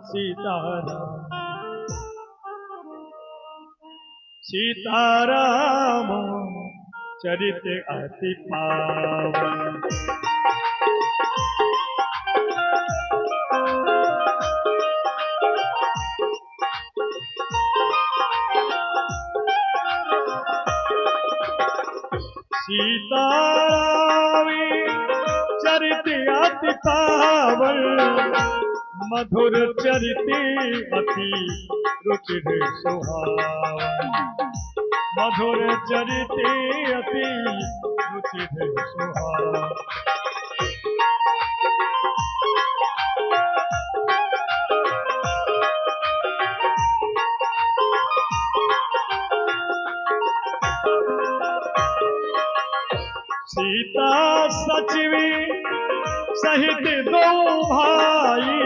सीताराम सीताराम चरित अति पावन। सीताराम चरित अति पावन, मधुर चरित अति रुचिर सुहावन। मधुर चरित अति रुचिर सुहावन। सीता सचिवी सहित दो भाई,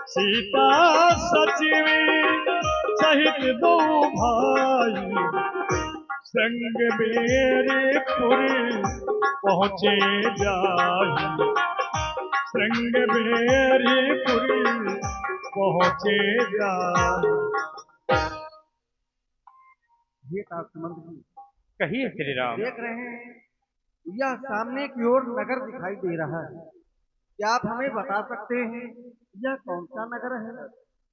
सीता सचिवी सहित दो भाई, संग मेरे पुरी पहुँचे जाई। संग मेरे पुरी पहुँचे जाई। ये संबंध की कहिए श्री राम। देख रहे हैं यह सामने की ओर नगर दिखाई दे रहा है, क्या आप हमें बता सकते हैं यह कौन सा नगर है?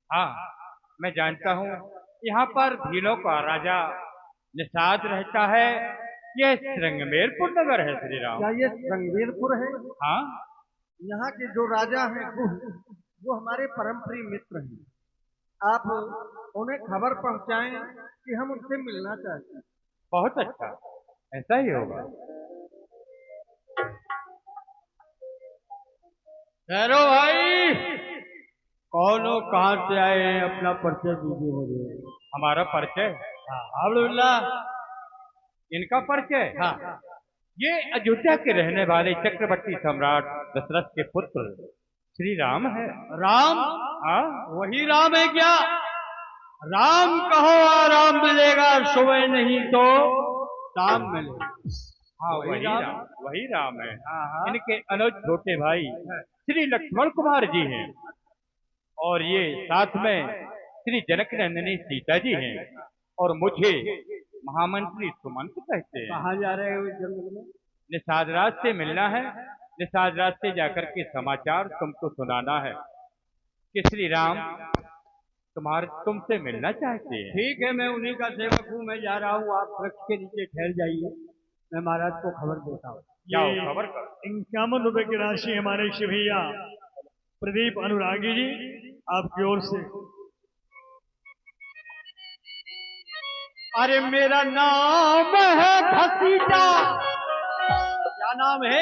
हाँ, मैं जानता हूँ, यहाँ पर भीलों का राजा निषाद रहता है। यह श्रृंगमेरपुर नगर है श्री राम। क्या ये श्रृंगेरपुर है? हाँ, यहाँ के जो राजा हैं वो हमारे परम प्रिय मित्र हैं। आप उन्हें खबर पहुँचाएं कि हम उनसे मिलना चाहते हैं। बहुत अच्छा, ऐसा ही होगा। ठहरो भाई, कौन हो, कहाँ से आए हैं, अपना परिचय दीजिए मुझे। हमारा परिचय? हाँ अब्दुल्ला। इनका परिचय? हाँ, ये अयोध्या के रहने वाले चक्रवर्ती सम्राट दशरथ के पुत्र श्री राम है। राम? हाँ, वही राम है क्या? राम कहो आराम मिलेगा, सुबह नहीं तो शाम मिलेगा। हाँ, वही राम है। इनके अनुज छोटे भाई श्री लक्ष्मण कुमार जी हैं, और ये साथ में श्री जनक नंदिनी सीता जी हैं, और मुझे महामंत्री सुमंत कहते हैं। कहाँ जा रहे हो इस जंगल में? निषाद राज से मिलना है। निषाद राज से जाकर के समाचार तुमको सुनाना है कि श्री राम तुमसे मिलना चाहते हैं। ठीक है, मैं उन्हीं का सेवक हूँ, मैं जा रहा हूँ। आप वृक्ष के नीचे ठहर जाइए, मैं महाराज को खबर देता हूँ। जाओ, खबर करो। 51 रुपए की राशि हमारे शिव भैया प्रदीप अनुरागी जी आपकी ओर से। अरे मेरा नाम है भतीजा। क्या नाम है?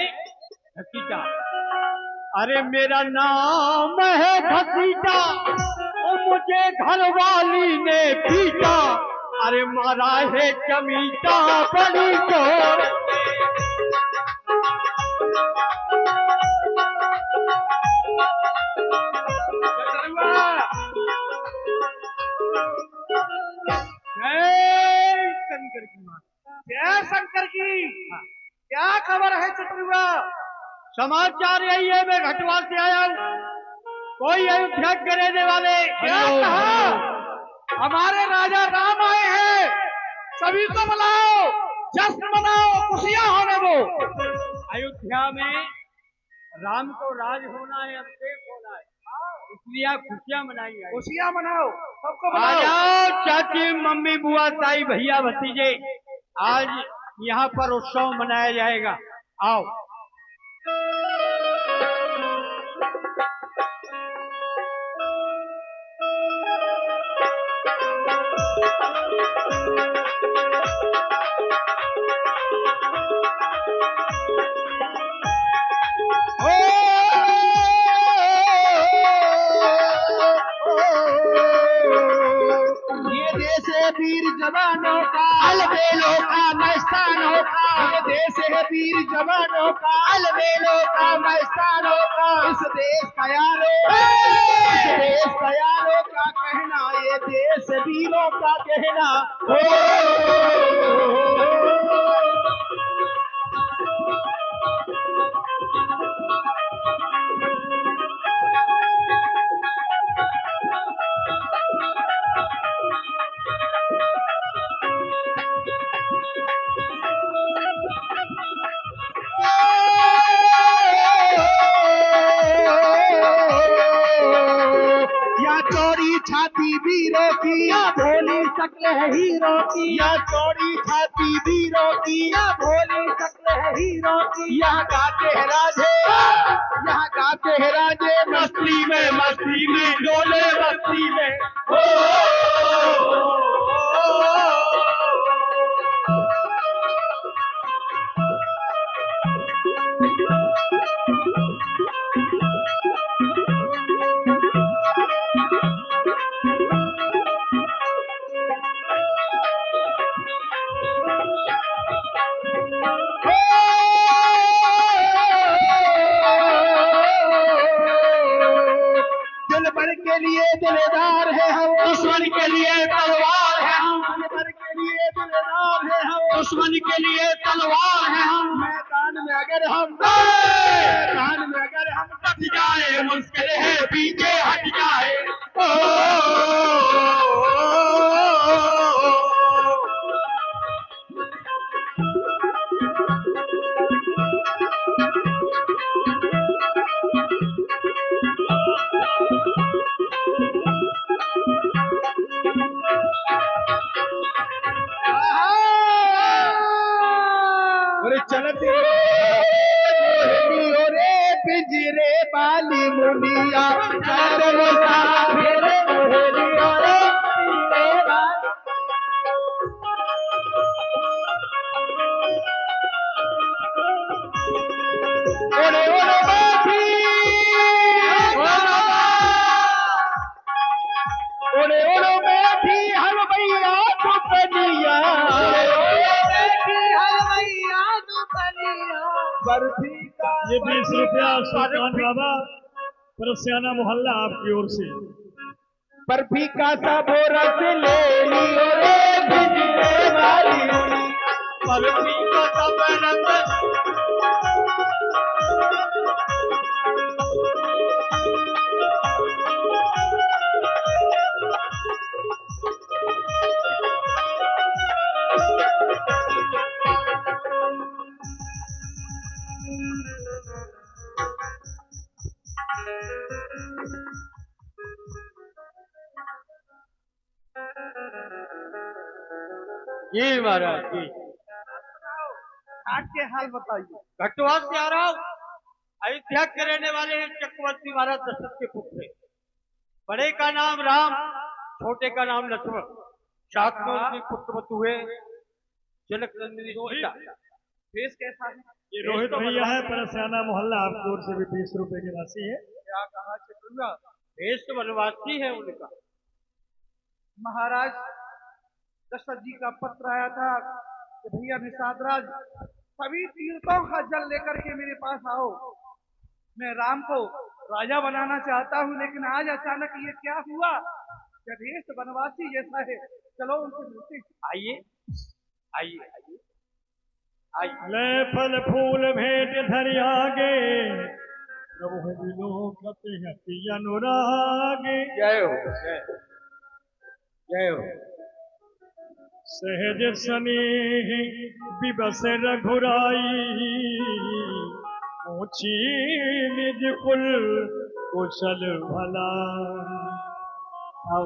भतीजा। अरे मेरा नाम है भतीजा, और मुझे घरवाली ने पीटा। अरे मारा है चमीटा बड़ी जोर। शंकर की माता। क्या शंकर की? क्या खबर है चतुर्वा? समाचार यही है, मैं घटवाल से आया हूँ। कोई अयोध्या के रहने वाले क्या कहा? हमारे राजा राम आए हैं, सभी को बुलाओ, जश्न मनाओ, खुशियां होने दो। अयोध्या में राम को राज होना है, अभिषेक होना है, इसलिए आप खुशियां मनाइए। खुशियां मनाओ, सबको बुलाओ। जाओ चाची, मम्मी, बुआ, ताई, भैया, भतीजे, आज यहाँ पर उत्सव मनाया जाएगा। आओ। वीर जवानों का अलबेलों का मस्तानों का, ये देश है वीर जवानों का अलबेलों का मस्तानों का। इस देश का यारों, इस देश का यारों का कहना, ये देश वीरों का कहना। या चौड़ी छाती वीरों की या भोली शक्ल है हीरो की, या चौड़ी छाती वीरों की या भोली शक्ल है हीरो की। यहाँ गाते हैं राजे, यहाँ गाते हैं राजे, मस्ती में डोले मस्ती में। दिल भर के लिए दिलदार है हम, दुश्मन के लिए तलवार है हम। दिल भर के लिए दिलदार है हम, दुश्मन के लिए तलवार है हम। मैदान में अगर हम डट जाए, मुश्किल है पीछे हट जाए। चलते रे पिंजरे वाली मुनिया, ये 20 रुपया सुल्तान बाबा परसियाना मोहल्ला आपकी ओर से। बर्फी का सा बोरस ले लियो रे भिजने वाली, बर्फी का सा बोरस। जी महाराज जी। घाट के हाल बताइए। घटवाल से आ रहा हूँ। अयोध्या के रहने वाले हैं चक्रवर्ती महाराज दशरथ के पुत्र। बड़े का नाम राम, छोटे का नाम लक्ष्मण। साथ में उनके पुत्र बतु हुए जनक नंदिनी सीता। फेस कैसा है? ये रोहित भैया है परसियाना मोहल्ला आपकी ओर से भी 20 रुपए की राशि है। क्या कहा चतुर्गा? भेष तो वनवासी है उनका। महाराज दशरथ जी का पत्र आया था कि भैया निषादराज सभी तीर्थों का जल लेकर के मेरे पास आओ। मैं राम को राजा बनाना चाहता हूँ, लेकिन आज अचानक ये क्या हुआ? भेष वनवासी जैसा है। चलो उनसे मिलते हैं। आइए आइए आइए आइए। ले फल फूल भेंट धरि आगे, प्रभु विलोकत हति अनुरागे। जय हो जय हो। सहज स्नेह विबस रघुराई, ऊंची निज कुल कुशल भला। आओ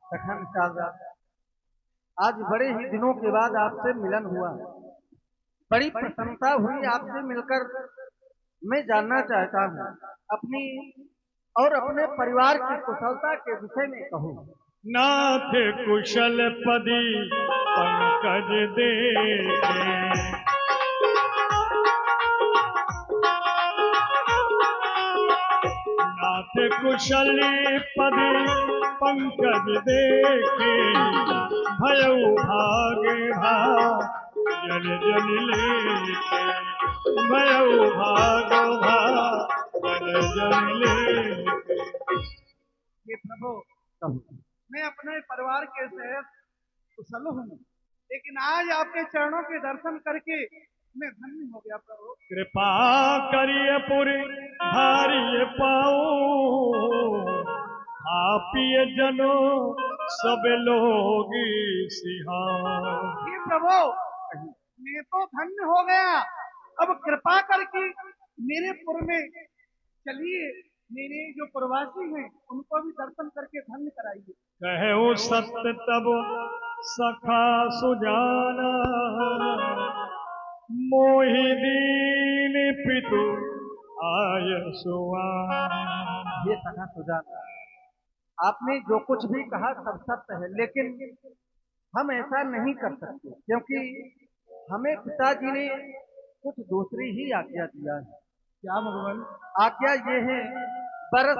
सखन साजा, आज बड़े ही दिनों के बाद आपसे मिलन हुआ। बड़ी प्रसन्नता हुई आपसे मिलकर। मैं जानना चाहता हूँ अपनी और अपने परिवार की कुशलता के विषय में कहूँ। नाथ कुशल पदी पंकज देखे, नाथ कुशल पदी पंकज देखे, भयउ भागे जल जल लेके, भयउ भागो जल जल लेके। ये प्रभु मैं अपने परिवार के साथ कुशल हूँ, लेकिन आज आपके चरणों के दर्शन करके मैं धन्य हो गया प्रभु। कृपा करिए पुर धारिय पाऊं, आपिय जनो सब लोग सिहां। ये प्रभु मैं तो धन्य हो गया। अब कृपा करके मेरे पुर में चलिए, मेरे जो प्रवासी हैं उनको भी दर्शन करके धन्य कराइए। कहु सत्य तब सखा सुजाना, मोहि दीन पितु आय सुआना। ये सखा सुजाना, आपने जो कुछ भी कहा सब सत्य है, लेकिन हम ऐसा नहीं कर सकते क्योंकि हमें पिताजी ने कुछ दूसरी ही आज्ञा दिया है। क्या भगवान? आज्ञा ये है, बरस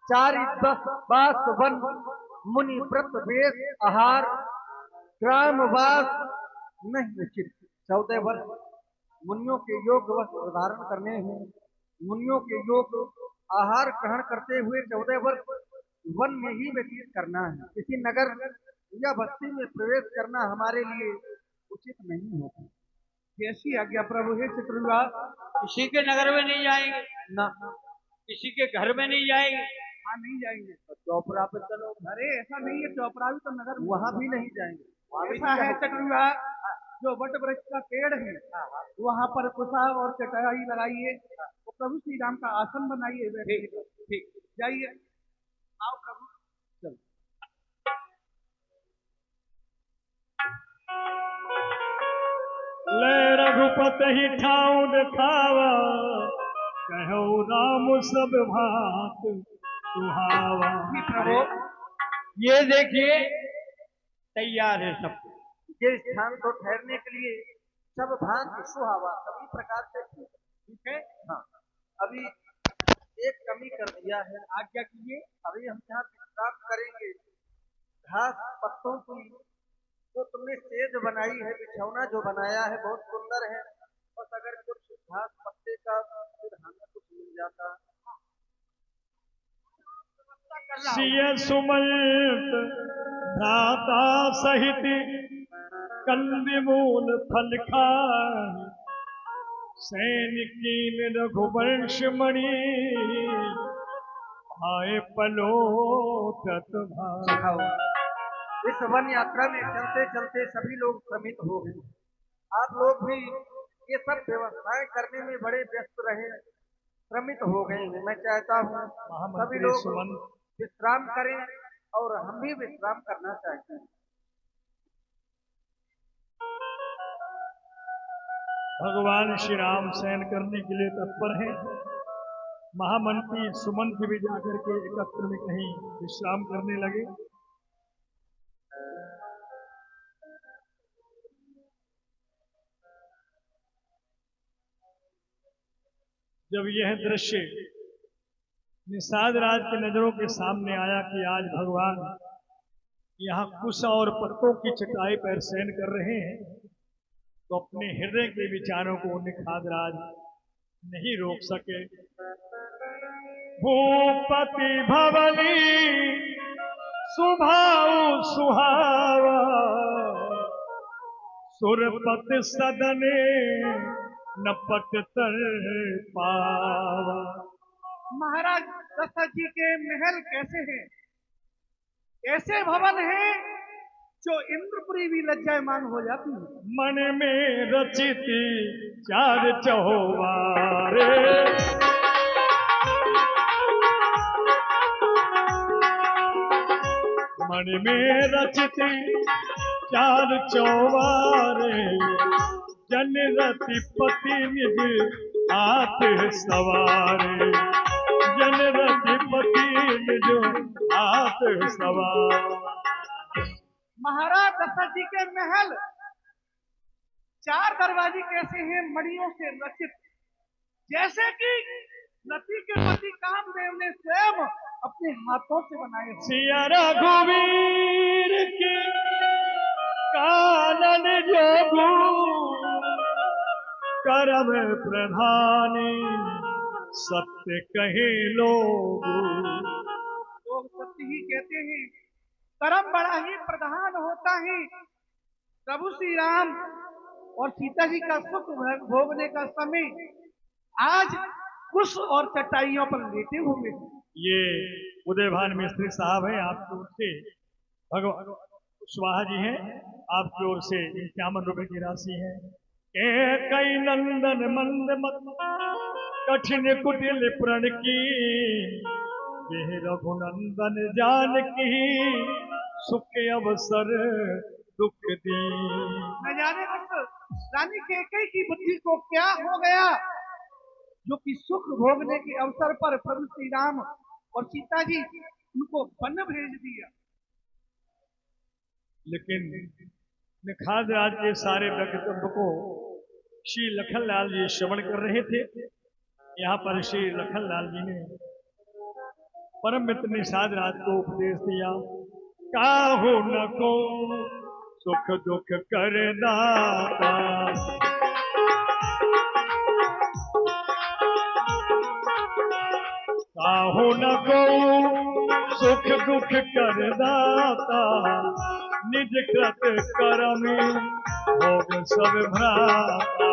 4 बास वन मुनि व्रत वेश आहार ग्रामवास नहीं उचित। 14 वर्ष मुनियों के योग वस्त्र धारण करने हैं। मुनियों के योग आहार ग्रहण करते हुए 14 वर्ष वन में ही व्यतीत करना है। किसी नगर या बस्ती में प्रवेश करना हमारे लिए उचित नहीं होता। जैसी आज्ञा प्रभु है। चित्रविवाह किसी के नगर में नहीं जाएंगे, ना, किसी के घर में नहीं जाएंगे। हाँ नहीं जाएंगे। तो चौपड़ा पे चलो। अरे ऐसा नहीं है, चौपड़ा भी तो नगर, वहाँ भी नहीं जाएंगे। ऐसा है चक्रविवाह, जो वट वृक्ष का पेड़ है वहाँ पर कुशा और चटाई लगाइए, तो प्रभु श्री राम का आसन बनाइए। ठीक, जाइए। आओ प्रभु, चलो। ले रघुपति ही ठाऊ दिखावा, कहो राम सब भात सुहावा। प्रभु ये देखिए तैयार है सब। ये स्थान तो ठहरने के लिए सब भांति सुहावा सभी प्रकार से ठीक है। हाँ, अभी एक कमी कर दिया है, आज्ञा कीजिए। अभी हम यहाँ विश्राम करेंगे। घास पत्तों की जो तुमने सेज बनाई है, बिछौना जो बनाया है बहुत सुंदर है, बस अगर कुछ घास पत्ते का फिर हमें कुछ मिल जाता। सिय सुमंत भ्राता सहित कंदमूल फल खाए, सैनिकीन रघुवंश मणि आए पलोटत भाई। इस वन यात्रा में चलते चलते सभी लोग श्रमित हो गए। आप लोग भी ये सब व्यवस्थाएं करने में बड़े व्यस्त रहे, श्रमित हो गए हैं। मैं चाहता हूँ सभी लोग विश्राम करें और हम भी विश्राम करना चाहते हैं। भगवान श्री राम शयन करने के लिए तत्पर हैं। महामंत्री सुमंत भी जाकर के एकत्र में कहीं विश्राम करने लगे। जब यह दृश्य निषाद राज की नजरों के सामने आया कि आज भगवान यहाँ कुश और पत्तों की चटाई पर शयन कर रहे हैं, तो अपने हृदय के विचारों को निषाद राज नहीं रोक सके। भूपति भवनी सुभाऊ सुहावा, सुरपत सदने नपट तर पावा। महाराज दशरथ जी के महल कैसे हैं? ऐसे भवन हैं जो इंद्रपुरी भी लज्जायमान हो जाती है। मन में रचित 4 चौबारे, मन में रचित 4 चौबारे, जन रति पति निज हाथ सवारे, जन रति पति निज हाथ सवार। महाराज दशरथ जी के महल 4 दरवाजे कैसे हैं? मणियों से रचित, जैसे कि रति के पति कामदेव ने स्वयं अपने हाथों से बनाए हो। सिया रघुवीर के कानन जोगू, करम प्रधानी सत्य कहे लोग। लोग सत्य ही कहते हैं, कर्म बड़ा ही प्रधान होता है। प्रभु श्री राम और सीता जी का सुख भोगने का समय आज कुश और चटाइयों पर लेटे हुए हैं। ये उदयभान मिस्त्री साहब हैं, आपकी ओर से भगवान कुशवाहा जी हैं, आपकी ओर से 51 रुपए की राशि है। कई नंदन मंद मत कठिन कुटिल प्रण की देह रघुनंदन जान की सुख अवसर दुख दी। न जाने बस रानी कैकेयी की बुद्धि को क्या हो गया जो कि सुख भोगने के अवसर पर प्रभु श्री राम और सीता जी उनको वन भेज दिया। लेकिन निखाद राज के सारे वक्तव्य को श्री लखनलाल जी श्रवण कर रहे थे। यहाँ पर श्री लखनलाल जी ने परम मित्र निषाद राज को उपदेश दिया। काहू न को सुख दुख कर दाता, काहू न को सुख दुख कर दाता, निज कृत कर्म भोग सब भ्राता,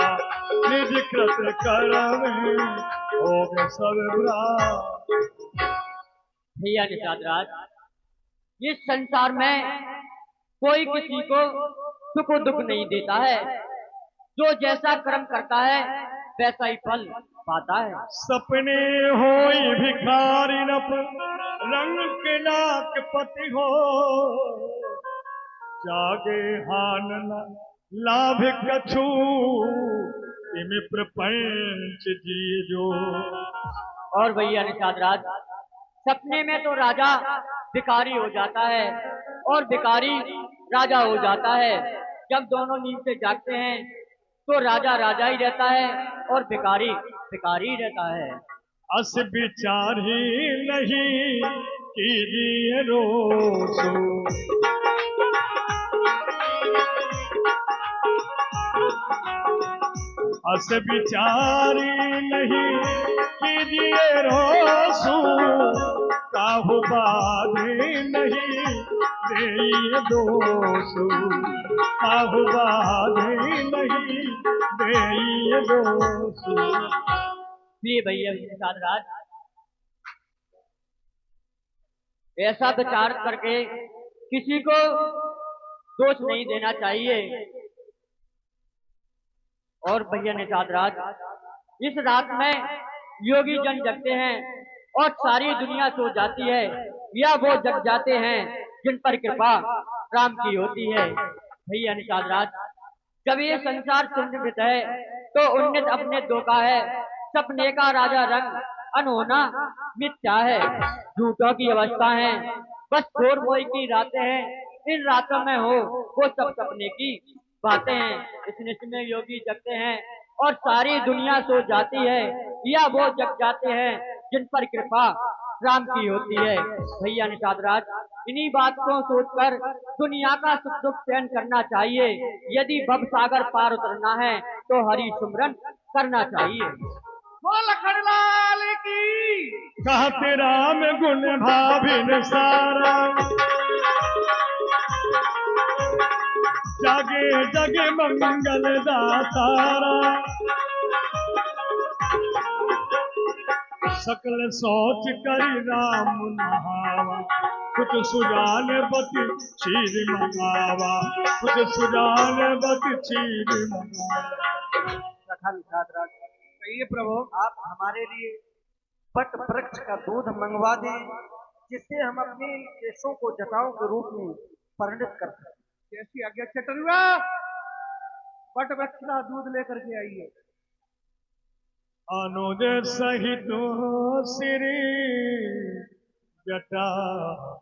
निज कृत कर्म भोग सब भ्राता। भैया निषाद राज, इस संसार में कोई किसी को सुख दुख नहीं देता है। जो जैसा कर्म करता है वैसा ही फल पाता है। सपने होई भिखारी नप रंग के नाक पति हो, जागे हान लाभ कछु इम प्रपंच जी जो। और भैया निषाद राज, सपने में तो राजा भिखारी हो जाता है और भिखारी राजा हो जाता है। जब दोनों नींद से जागते हैं तो राजा राजा ही रहता है और भिखारी भिखारी ही रहता है। अस विचार ही नहीं कीजिए रोसो, अस विचारी नहीं कीजिए रोसो, काहू बाधे नहीं देइए दोसो, काहू बाधे नहीं देइए दोसो। इसलिए भैया निषाद राज, ऐसा विचार करके किसी को दोष नहीं देना चाहिए। और भैया निषाद राज, इस रात में योगी जन जगते हैं और सारी दुनिया सो जाती है, या वो जग जाते हैं जिन पर कृपा राम की होती है। भैया निषाद राज, जब ये संसार सुनित है तो उन्नत अपने दो का है, सपने का राजा रंग अनहोना मिथ्या है। झूठों की अवस्था है, बस शोर मोई की रातें हैं, इन रातों में हो वो सब सपने की बातें हैं। इस निश में योगी जगते हैं और सारी दुनिया सो जाती है, या वो जग जाते हैं जिन पर कृपा राम की होती है। भैया निषाद राज, इन्हीं बात को सोचकर दुनिया का सुख दुख सहन करना चाहिए। यदि भव सागर पार उतरना है तो हरि सुमरन करना चाहिए। वो लखनलाल की कहते राम गुण भाविन सारा, जागे जगे मंगल दातारा, सकल सोच करी राम नहावा, कुछ सुजान बति चीर मंगावा, कुछ सुजान बति चीर मंगावा। कहिए प्रभु, आप हमारे लिए पट वृक्ष का दूध मंगवा दें, जिससे हम अपने केशों को जटाओं के रूप में परिणत कर सकें। जैसी आज्ञा चटरुआ, पट वृक्ष का दूध लेकर के आइए। अनुज सहित श्री जटा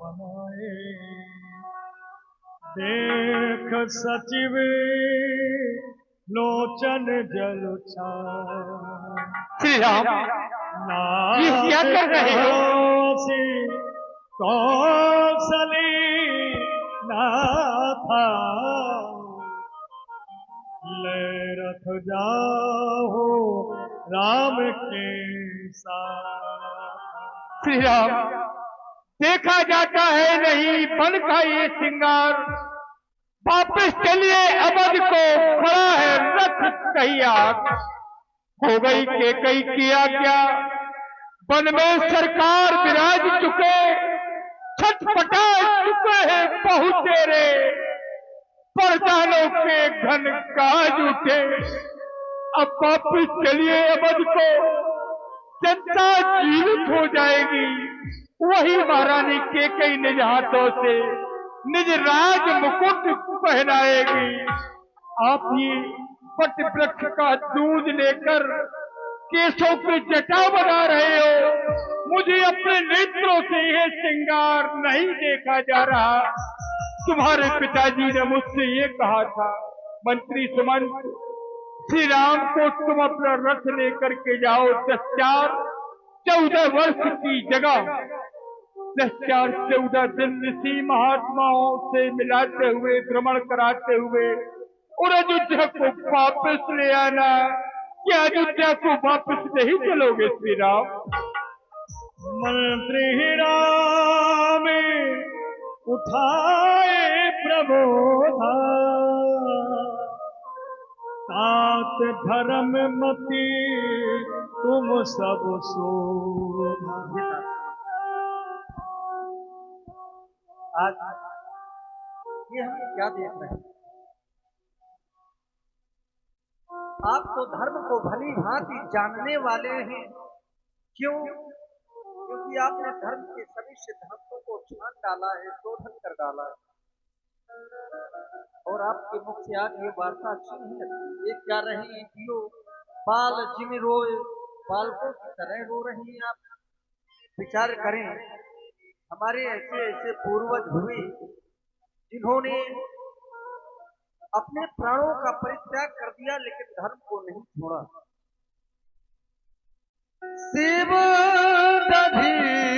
बनाए, देख सचिव लोचन जल श्री राम, ये क्या कर रहे हो? कौशली नाथा ले रथ जाओ राम के साथ। श्री राम, देखा जाता है नहीं बन का ये श्रृंगार, वापस चलिए अवध को, खड़ा है रथ तैयार। हो गई कैकेयी किया क्या, वन में सरकार विराज चुके, छटपटा चुके हैं पहुंचे रे, परदानों के घन काज उठे। अब वापस चलिए अवध को, जनता जीवित हो जाएगी। वही महारानी कैकेयी निज हाथों से निज राज मुकुट पहनाएगी। आप ये वट वृक्ष का दूध लेकर केशों की जटा बना रहे हो। मुझे अपने नेत्रों से यह श्रृंगार नहीं देखा जा रहा। तुम्हारे पिताजी ने मुझसे ये कहा था, मंत्री सुमंत, श्री राम को तुम अपना रथ लेकर के जाओ। 14 वर्ष की जगह 14 दिन ऋषि महात्माओं से मिलाते हुए, भ्रमण कराते हुए और अयोध्या को वापस ले आना। क्या अयोध्या को वापस नहीं चलोगे श्री राम? मंत्री राम उठाए प्रबोधा, तात धर्म मति तुम सब शोभा। आज ये हम क्या देख रहे हैं? आप तो धर्म को भली भांति जानने वाले हैं। क्यों? क्योंकि आपने धर्म के सभी सिद्धांतों को छान डाला है, शोधन कर डाला है। और आपके मुख से आज ये वार्ता अच्छी नहीं लगती। एक क्या रही जियो बाल जिम रोए, बालकों की तरह रो रही हैं आप। विचार करें, हमारे ऐसे ऐसे पूर्वज हुए जिन्होंने अपने प्राणों का परित्याग कर दिया, लेकिन धर्म को नहीं छोड़ा। शिव दधीच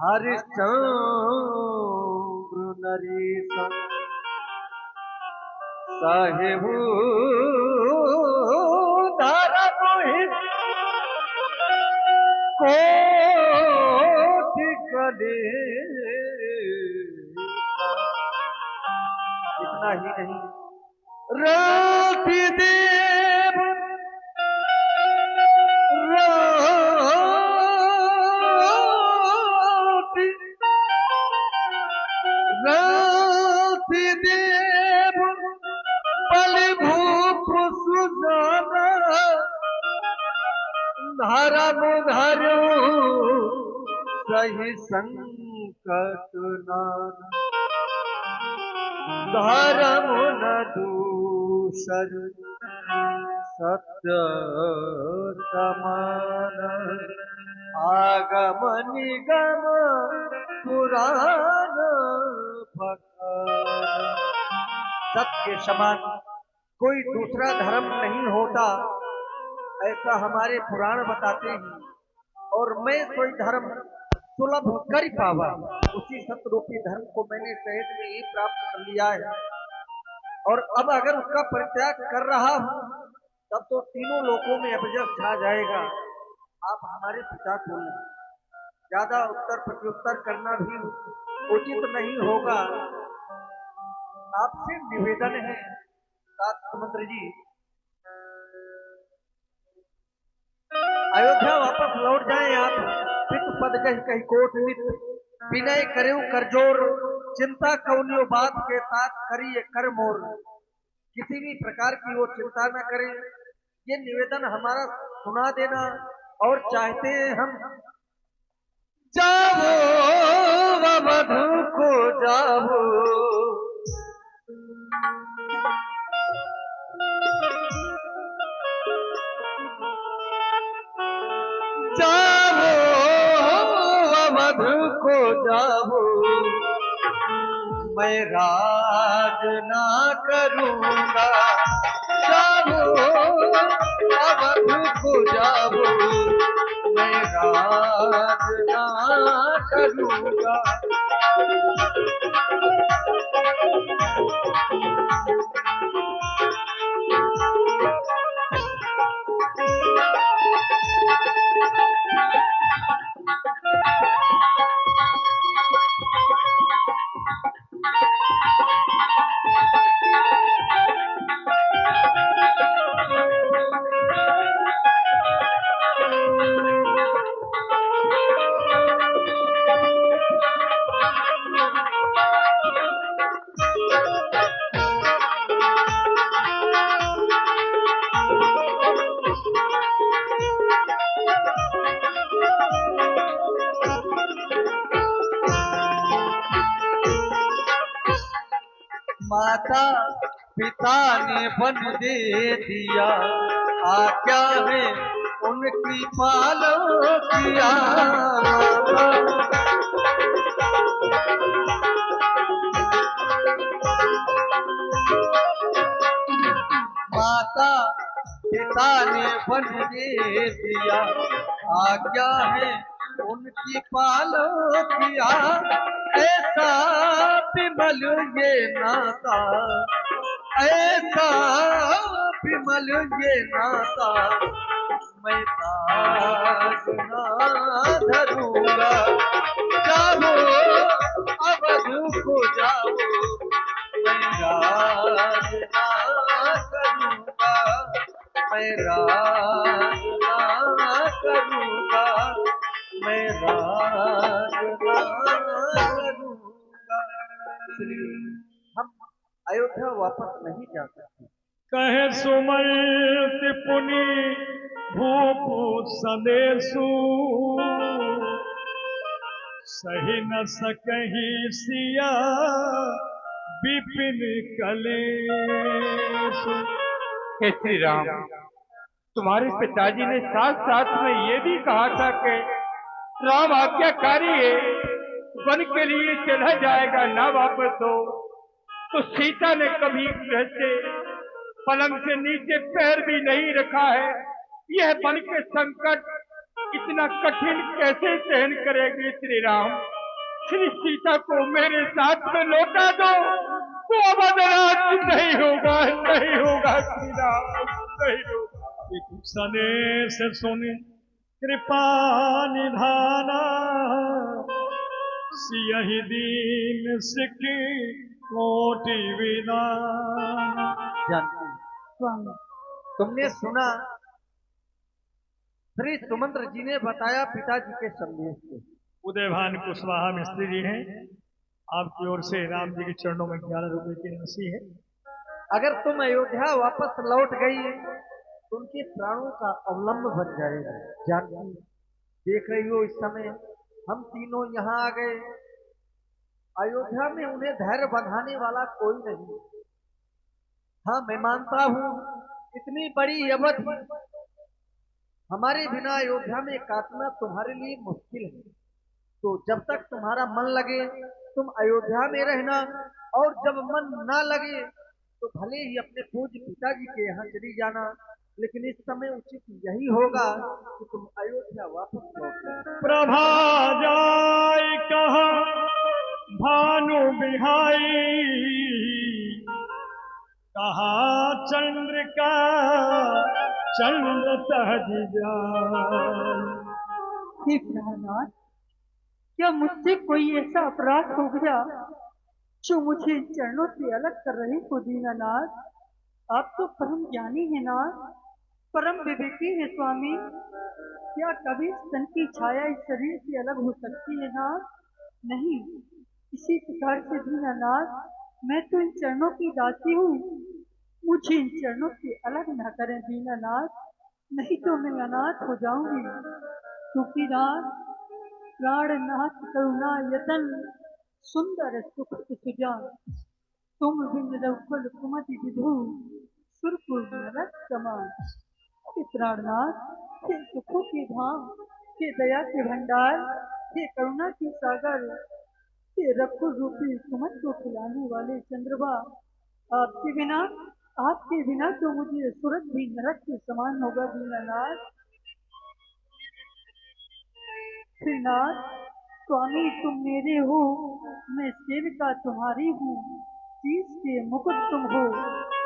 हरिश्चंद्र नरेश साहेबू धर्महित कोटि कले। इतना ही नहीं, रति देव रति देव बलि भूप सुजाना, धर्म धर्यो सही संकट नाना। धर्म न दूषर सत्य समान, आगम निगम पुराण भगवान। सत्य समान कोई दूसरा धर्म नहीं होता, ऐसा हमारे पुराण बताते हैं। और मैं कोई धर्म सुलभ कर पावा, उसी सत्यरूपी धर्म को मैंने सहज में ही प्राप्त कर लिया है। और अब अगर उसका परित्याग कर रहा हूं, तब तो तीनों लोकों में अपजय छा जाएगा। आप हमारे पिता को ज्यादा उत्तर प्रत्युत्तर करना भी उचित नहीं होगा। आपसे निवेदन है समुद्र जी, अयोध्या वापस लौट जाएं आप। पित पद कही कोट नित, विनय करे कर जोर, चिंता कौनियो बात के साथ करिए कर मोर। किसी भी प्रकार की वो चिंता न करें, ये निवेदन हमारा सुना देना। और चाहते हैं हम जाओ अवध को जाओ, को जाओ, मैं राज ना करूंगा। जाओ अवध को जाओ, मैं राज ना करूंगा। माता पिता ने वन दे दिया, आज्ञा है उनकी पालो किया। माता पिता ने वन दे दिया, आज्ञा है उनकी पालो किया। ऐसा विमल ये नाता, ऐसा विमल ये नाता, मैं ताज ना धरूंगा। जाओ अवध को जाओ, मैं राज ना करूंगा, मैं राज ना करूंगा, मैं राज ना करूंगा। इसलिए हम अयोध्या वापस नहीं जा सकते। कहे सुमंत पुनि भूप संदेशु, सही न सकही सिया विपिन कलेश। हे श्री राम, तुम्हारे पिताजी ने साथ साथ में ये भी कहा था कि राम आज्ञाकारी है, वन के लिए चला जाएगा ना वापस हो। तो सीता ने कभी घर से पलंग से नीचे पैर भी नहीं रखा है। यह वन के संकट इतना कठिन कैसे सहन करेगी श्री राम? श्री सीता को मेरे साथ में लौटा दो, तो अवधराज नहीं होगा, नहीं होगा श्री राम, नहीं होगा। सने से सुने कृपा निधाना, सियहि दीन सिखी कोटि विदान। जानकी, तुमने सुना श्री सुमंत्र जी ने बताया पिताजी के संदेश को। उदयभान कुशवाहा मिस्त्री जी हैं, आपकी ओर से राम जी के चरणों में 11 रुपए की राशि है। अगर तुम अयोध्या वापस लौट गई तो उनके प्राणों का अवलंब बन जाएगा। जानकी, देख रही हो इस समय हम तीनों यहाँ आ गए, अयोध्या में उन्हें धैर्य बंधाने वाला कोई नहीं। हाँ, मैं मानता हूँ इतनी बड़ी अवधि हमारे बिना अयोध्या में काटना तुम्हारे लिए मुश्किल है। तो जब तक तुम्हारा मन लगे तुम अयोध्या में रहना, और जब मन ना लगे तो भले ही अपने पूज्य पिताजी के यहाँ चली जाना। लेकिन इस समय उचित यही होगा कि तुम अयोध्या वापस लौटो। प्रभा जाय कहा भानु बिहाई, कहा चंद्र का चंद्र तज जाय। हे प्राणनाथ, क्या मुझसे कोई ऐसा अपराध हो गया जो मुझे इन चरणों से अलग कर रहे हो दीनानाथ? आप तो परम ज्ञानी है नाथ, परम विवेकी है स्वामी। क्या कभी स्तन की छाया इस शरीर से अलग हो सकती है नाथ? नहीं। इसी प्रकार से दीनानाथ, मैं तो इन चरणों की दासी हूँ, मुझे इन चरणों से अलग न करें दीनानाथ, नहीं तो मैं अनाथ हो जाऊंगी। क्योंकि नाथ, प्राणनाथ करुणा यतन, सुंदर सुख सुजान, तुम बिन रघुकुल कुमति विधु, सुरपुर नरक समान। हे प्राणनाथ, हे सुखों के धाम, हे दया के भंडार, हे करुणा के सागर, हे रघुकुल रूपी कुमत को खिलाने वाले चंद्रमा, आपके बिना तो मुझे सूरज भी नरक के समान होगा दीनानाथ। श्रीनाथ स्वामी, तुम मेरे हो, मैं सेविका तुम्हारी हूँ, शीश के मुकुट तुम हो,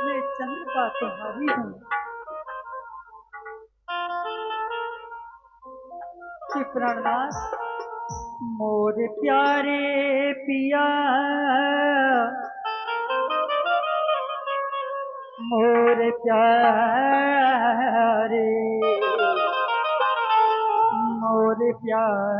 मैं चंद्रिका तुम्हारी हूँ। प्राणनाथ, मोर प्यारे पिया, मोर प्यारे, मोर प्यारे।